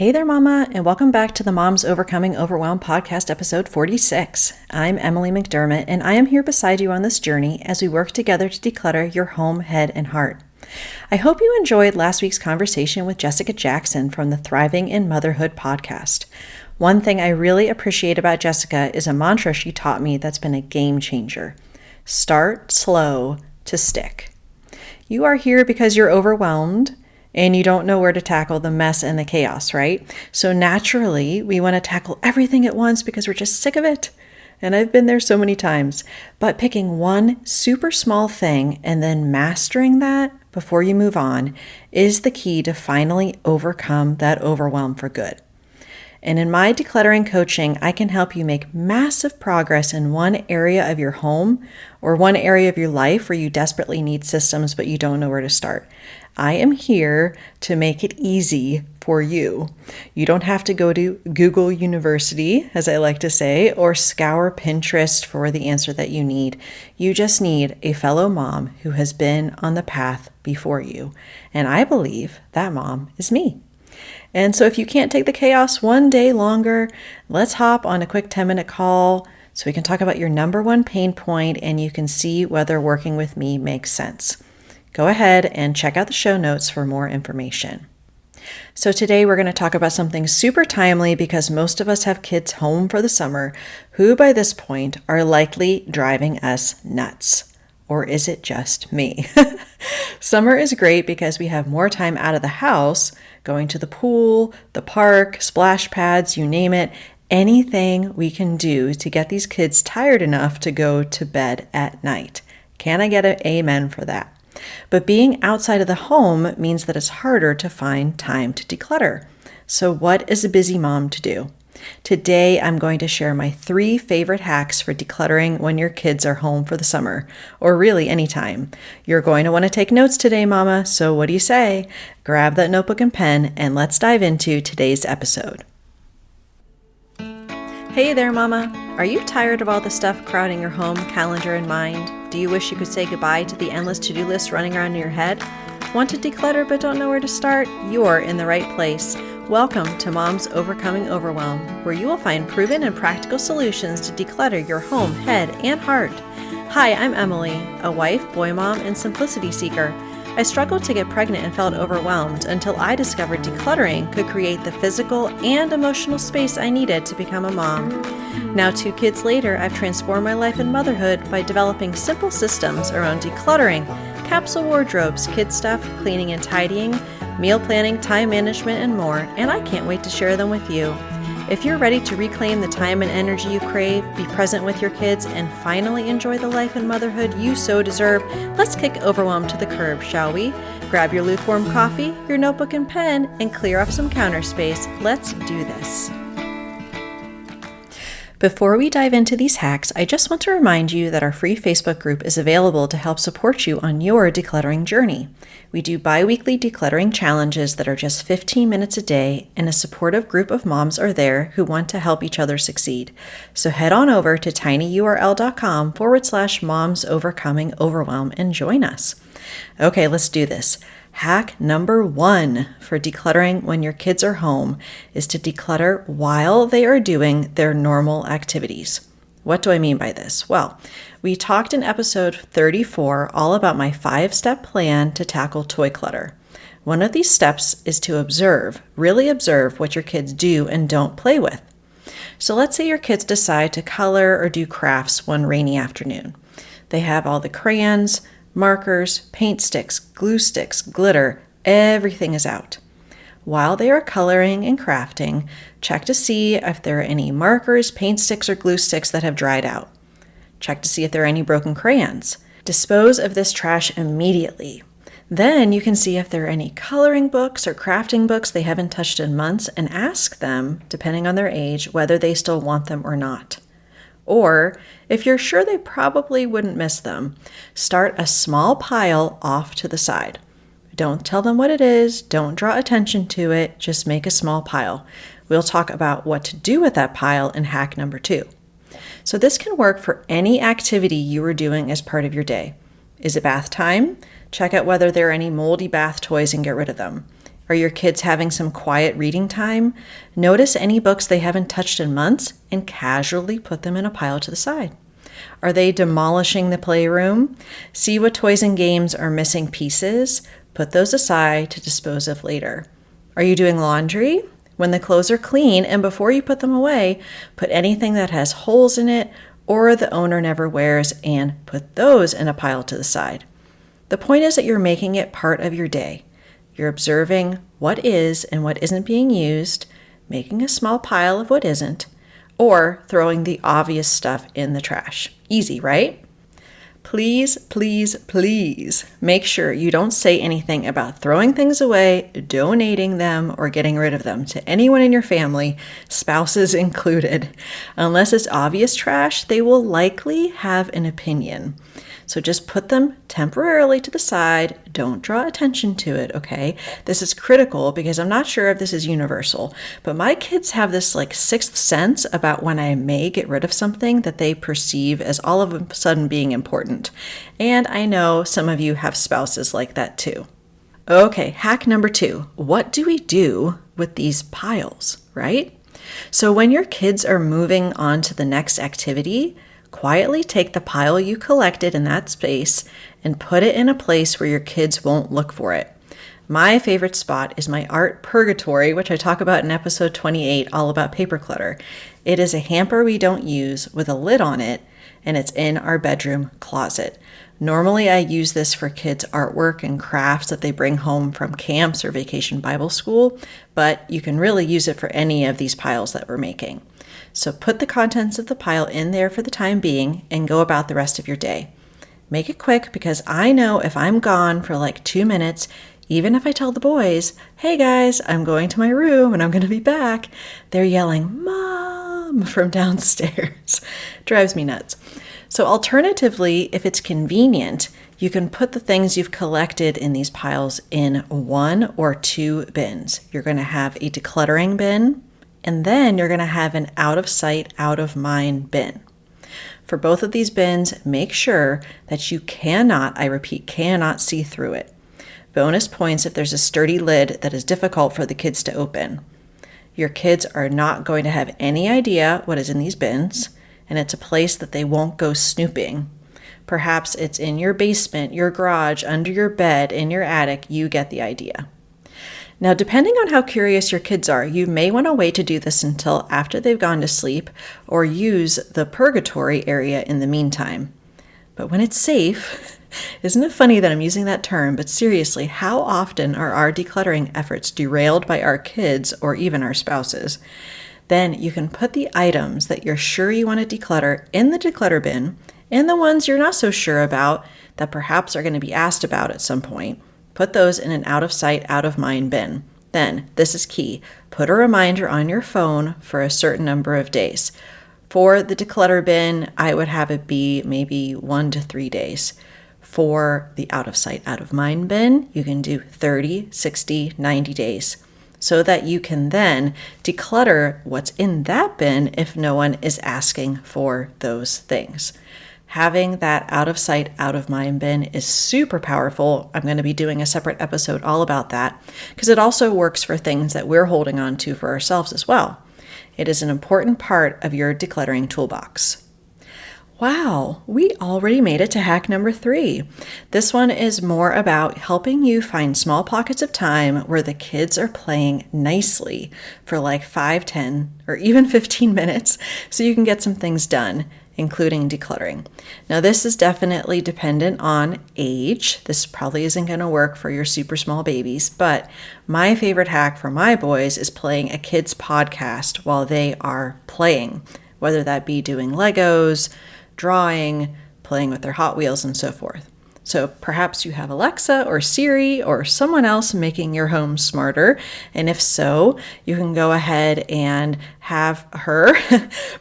Hey there, Mama, and welcome back to the Moms Overcoming Overwhelm podcast, episode 46. I'm Emily McDermott, and I am here beside you on this journey as we work together to declutter your home, head, and heart. I hope you enjoyed last week's conversation with Jessica Jackson from the Thriving in Motherhood podcast. One thing I really appreciate about Jessica is a mantra she taught me that's been a game changer. Start slow to stick. You are here because you're overwhelmed and you don't know where to tackle the mess and the chaos, right? So naturally, we want to tackle everything at once because we're just sick of it. And I've been there so many times. But picking one super small thing and then mastering that before you move on is the key to finally overcome that overwhelm for good. And in my decluttering coaching, I can help you make massive progress in one area of your home or one area of your life where you desperately need systems, but you don't know where to start. I am here to make it easy for you. You don't have to go to Google University, as I like to say, or scour Pinterest for the answer that you need. You just need a fellow mom who has been on the path before you. And I believe that mom is me. And so if you can't take the chaos one day longer, let's hop on a quick 10-minute call so we can talk about your number one pain point and you can see whether working with me makes sense. Go ahead and check out the show notes for more information. So today we're going to talk about something super timely because most of us have kids home for the summer who by this point are likely driving us nuts. Or is it just me? Summer is great because we have more time out of the house, going to the pool, the park, splash pads, you name it, anything we can do to get these kids tired enough to go to bed at night. Can I get an amen for that? But being outside of the home means that it's harder to find time to declutter. So what is a busy mom to do? Today, I'm going to share my 3 favorite hacks for decluttering when your kids are home for the summer, or really anytime. You're going to want to take notes today, Mama, so what do you say? Grab that notebook and pen, and let's dive into today's episode. Hey there, Mama. Are you tired of all the stuff crowding your home, calendar, and mind? Do you wish you could say goodbye to the endless to-do list running around in your head? Want to declutter but don't know where to start? You're in the right place. Welcome to Moms Overcoming Overwhelm, where you will find proven and practical solutions to declutter your home, head, and heart. Hi, I'm Emily, a wife, boy mom, and simplicity seeker. I struggled to get pregnant and felt overwhelmed until I discovered decluttering could create the physical and emotional space I needed to become a mom. Now 2 kids later, I've transformed my life and motherhood by developing simple systems around decluttering, capsule wardrobes, kid stuff, cleaning and tidying, meal planning, time management, and more, and I can't wait to share them with you. If you're ready to reclaim the time and energy you crave, be present with your kids, and finally enjoy the life and motherhood you so deserve, let's kick overwhelm to the curb, shall we? Grab your lukewarm coffee, your notebook and pen, and clear up some counter space. Let's do this. Before we dive into these hacks, I just want to remind you that our free Facebook group is available to help support you on your decluttering journey. We do bi-weekly decluttering challenges that are just 15 minutes a day, and a supportive group of moms are there who want to help each other succeed. So head on over to tinyurl.com/moms overcoming overwhelm and join us. Okay, let's do this. Hack number 1 for decluttering when your kids are home is to declutter while they are doing their normal activities. What do I mean by this? Well, we talked in episode 34 all about my 5-step plan to tackle toy clutter. One of these steps is to really observe what your kids do and don't play with. So let's say your kids decide to color or do crafts one rainy afternoon. They have all the crayons, markers, paint sticks, glue sticks, glitter, everything is out. While they are coloring and crafting, check to see if there are any markers, paint sticks, or glue sticks that have dried out. Check to see if there are any broken crayons. Dispose of this trash immediately. Then you can see if there are any coloring books or crafting books they haven't touched in months and ask them, depending on their age, whether they still want them or not. Or, if you're sure they probably wouldn't miss them, start a small pile off to the side. Don't tell them what it is, don't draw attention to it, just make a small pile. We'll talk about what to do with that pile in hack number 2. So this can work for any activity you are doing as part of your day. Is it bath time? Check out whether there are any moldy bath toys and get rid of them. Are your kids having some quiet reading time? Notice any books they haven't touched in months and casually put them in a pile to the side. Are they demolishing the playroom? See what toys and games are missing pieces. Put those aside to dispose of later. Are you doing laundry? When the clothes are clean and before you put them away, put anything that has holes in it or the owner never wears and put those in a pile to the side. The point is that you're making it part of your day. You're observing what is and what isn't being used, making a small pile of what isn't, or throwing the obvious stuff in the trash. Easy, right? Please, please, please make sure you don't say anything about throwing things away, donating them, or getting rid of them to anyone in your family, spouses included. Unless it's obvious trash, they will likely have an opinion. So just put them temporarily to the side. Don't draw attention to it, okay? This is critical because I'm not sure if this is universal, but my kids have this sixth sense about when I may get rid of something that they perceive as all of a sudden being important. And I know some of you have spouses like that too. Okay, hack number 2. What do we do with these piles, right? So when your kids are moving on to the next activity, quietly take the pile you collected in that space and put it in a place where your kids won't look for it. My favorite spot is my art purgatory, which I talk about in episode 28, all about paper clutter. It is a hamper we don't use with a lid on it, and it's in our bedroom closet. Normally, I use this for kids' artwork and crafts that they bring home from camps or vacation Bible school, but you can really use it for any of these piles that we're making. So put the contents of the pile in there for the time being and go about the rest of your day. Make it quick because I know if I'm gone for 2 minutes, even if I tell the boys, hey guys, I'm going to my room and I'm going to be back, they're yelling, Mom, from downstairs. Drives me nuts. So alternatively, if it's convenient, you can put the things you've collected in these piles in 1 or 2 bins. You're going to have a decluttering bin, and then you're going to have an out of sight, out of mind bin. For both of these bins, make sure that you cannot, I repeat, cannot see through it. Bonus points if there's a sturdy lid that is difficult for the kids to open. Your kids are not going to have any idea what is in these bins, and it's a place that they won't go snooping. Perhaps it's in your basement, your garage, under your bed, in your attic. You get the idea. Now, depending on how curious your kids are, you may want to wait to do this until after they've gone to sleep or use the purgatory area in the meantime. But when it's safe, isn't it funny that I'm using that term, but seriously, how often are our decluttering efforts derailed by our kids or even our spouses? Then you can put the items that you're sure you want to declutter in the declutter bin, and the ones you're not so sure about that perhaps are going to be asked about at some point. Put those in an out of sight, out of mind bin. Then, this is key, put a reminder on your phone for a certain number of days. For the declutter bin, I would have it be maybe 1 to 3 days. For the out of sight, out of mind bin, you can do 30, 60, 90 days. So that you can then declutter what's in that bin if no one is asking for those things. Having that out of sight, out of mind bin is super powerful. I'm going to be doing a separate episode all about that because it also works for things that we're holding on to for ourselves as well. It is an important part of your decluttering toolbox. Wow, we already made it to hack number 3. This one is more about helping you find small pockets of time where the kids are playing nicely for 5, 10, or even 15 minutes so you can get some things done, including decluttering. Now, this is definitely dependent on age. This probably isn't going to work for your super small babies, but my favorite hack for my boys is playing a kid's podcast while they are playing, whether that be doing Legos, drawing, playing with their Hot Wheels, and so forth. So perhaps you have Alexa or Siri or someone else making your home smarter. And if so, you can go ahead and have her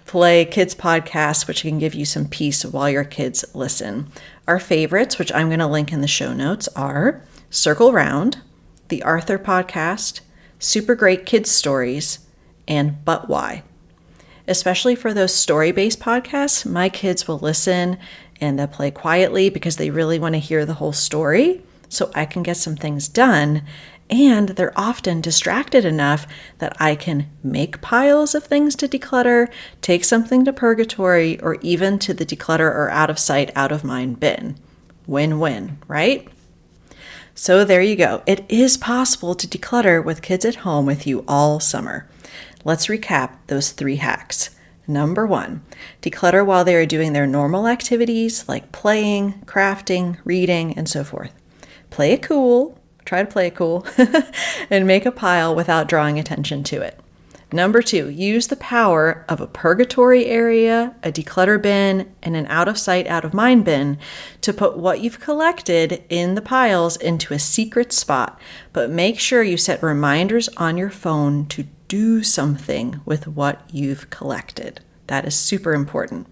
play kids podcasts, which can give you some peace while your kids listen. Our favorites, which I'm going to link in the show notes, are Circle Round, the Arthur podcast, Super Great Kids Stories, and But Why. Especially for those story-based podcasts, my kids will listen and they'll play quietly because they really want to hear the whole story so I can get some things done And they're often distracted enough that I can make piles of things to declutter, take something to purgatory, or even to the declutter or out of sight, out of mind bin. Win-win, right? So there you go. It is possible to declutter with kids at home with you all summer. Let's recap those 3 hacks. Number 1, declutter while they are doing their normal activities like playing, crafting, reading, and so forth. Play it cool, try to play it cool, and make a pile without drawing attention to it. Number 2, use the power of a purgatory area, a declutter bin, and an out of sight, out of mind bin to put what you've collected in the piles into a secret spot, but make sure you set reminders on your phone to do something with what you've collected. That is super important.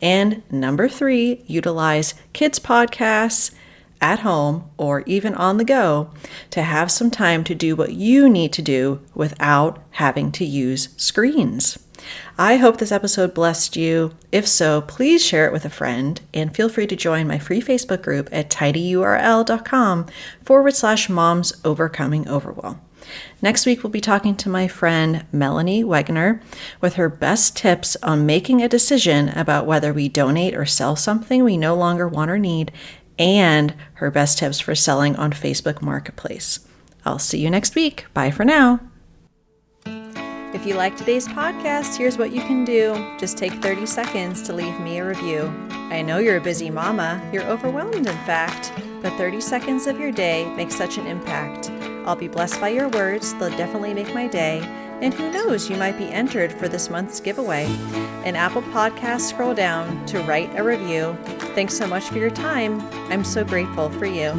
And number 3, utilize kids' podcasts at home or even on the go to have some time to do what you need to do without having to use screens. I hope this episode blessed you. If so, please share it with a friend and feel free to join my free Facebook group at tidyurl.com/moms overcoming overwhelm. Next week, we'll be talking to my friend Melanie Wegner with her best tips on making a decision about whether we donate or sell something we no longer want or need, and her best tips for selling on Facebook Marketplace. I'll see you next week. Bye for now. If you like today's podcast, here's what you can do. Just take 30 seconds to leave me a review. I know you're a busy mama. You're overwhelmed, in fact, but 30 seconds of your day makes such an impact. I'll be blessed by your words. They'll definitely make my day. And who knows, you might be entered for this month's giveaway. In Apple Podcasts, scroll down to write a review. Thanks so much for your time. I'm so grateful for you.